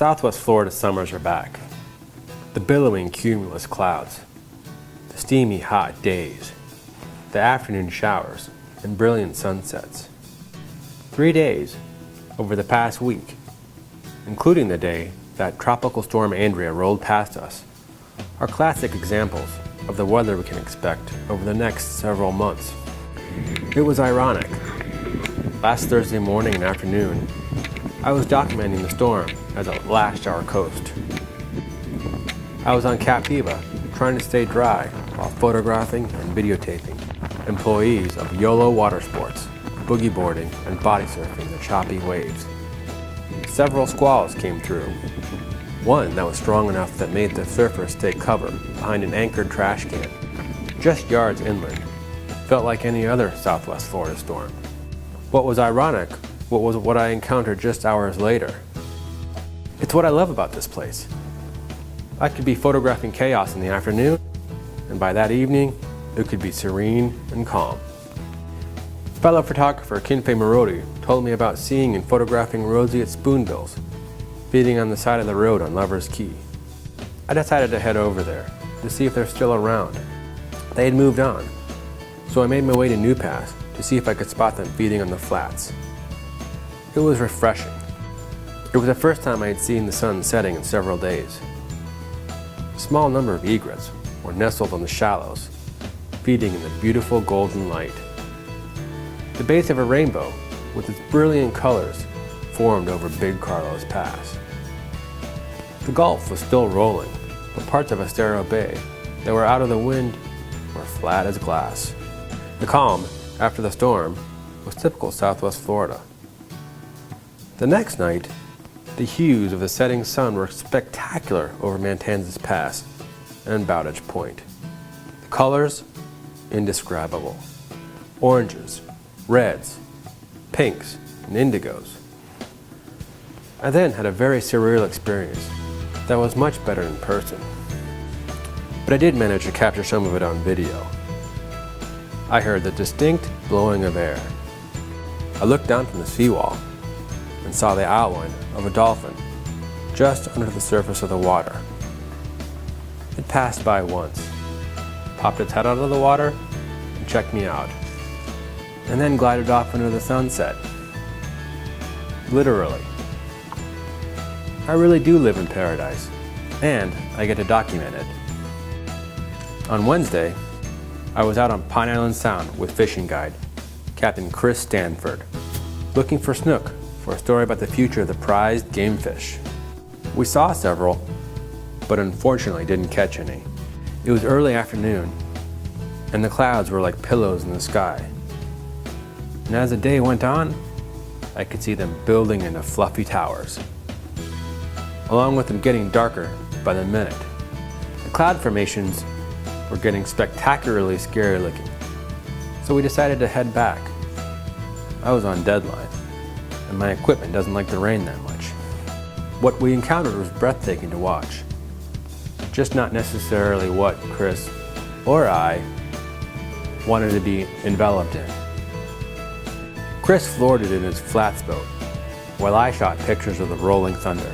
Southwest Florida summers are back. The billowing cumulus clouds, the steamy hot days, the afternoon showers, and brilliant sunsets. 3 days over the past week, including the day that Tropical Storm Andrea rolled past us, are classic examples of the weather we can expect over the next several months. It was ironic. Last Thursday morning and afternoon, I was documenting the storm as it lashed our coast. I was on Captiva trying to stay dry while photographing and videotaping employees of YOLO Water Sports, boogie boarding and body surfing the choppy waves. Several squalls came through. One that was strong enough that made the surfers take cover behind an anchored trash can, just yards inland. Felt like any other Southwest Florida storm. What was ironic was what I encountered just hours later. It's what I love about this place. I could be photographing chaos in the afternoon, and by that evening, it could be serene and calm. Fellow photographer Kinfe Marodi told me about seeing and photographing Rosie at Spoonbills, feeding on the side of the road on Lover's Key. I decided to head over there to see if they're still around. They had moved on, so I made my way to New Pass to see if I could spot them feeding on the flats. It was refreshing. It was the first time I had seen the sun setting in several days. A small number of egrets were nestled on the shallows, feeding in the beautiful golden light. The base of a rainbow, with its brilliant colors, formed over Big Carlos Pass. The Gulf was still rolling, but parts of Estero Bay that were out of the wind were flat as glass. The calm after the storm was typical Southwest Florida. The next night, the hues of the setting sun were spectacular over Matanzas Pass and Bowditch Point. The colors, indescribable. Oranges, reds, pinks, and indigos. I then had a very surreal experience that was much better in person. But I did manage to capture some of it on video. I heard the distinct blowing of air. I looked down from the seawall and saw the outline of a dolphin just under the surface of the water. It passed by once, popped its head out of the water, and checked me out, and then glided off into the sunset. Literally. I really do live in paradise, and I get to document it. On Wednesday, I was out on Pine Island Sound with fishing guide, Captain Chris Stanford, looking for snook for a story about the future of the prized game fish. We saw several, but unfortunately didn't catch any. It was early afternoon, and the clouds were like pillows in the sky. And as the day went on, I could see them building into fluffy towers, along with them getting darker by the minute. The cloud formations were getting spectacularly scary looking, so we decided to head back. I was on deadline, and my equipment doesn't like the rain that much. What we encountered was breathtaking to watch, just not necessarily what Chris or I wanted to be enveloped in. Chris floored it in his flats boat, while I shot pictures of the rolling thunder.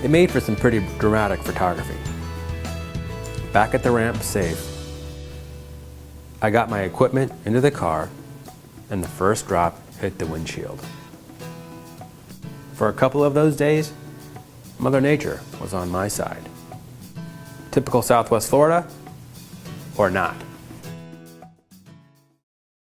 It made for some pretty dramatic photography. Back at the ramp safe, I got my equipment into the car, and the first drop hit the windshield. For a couple of those days, Mother Nature was on my side. Typical Southwest Florida, or not?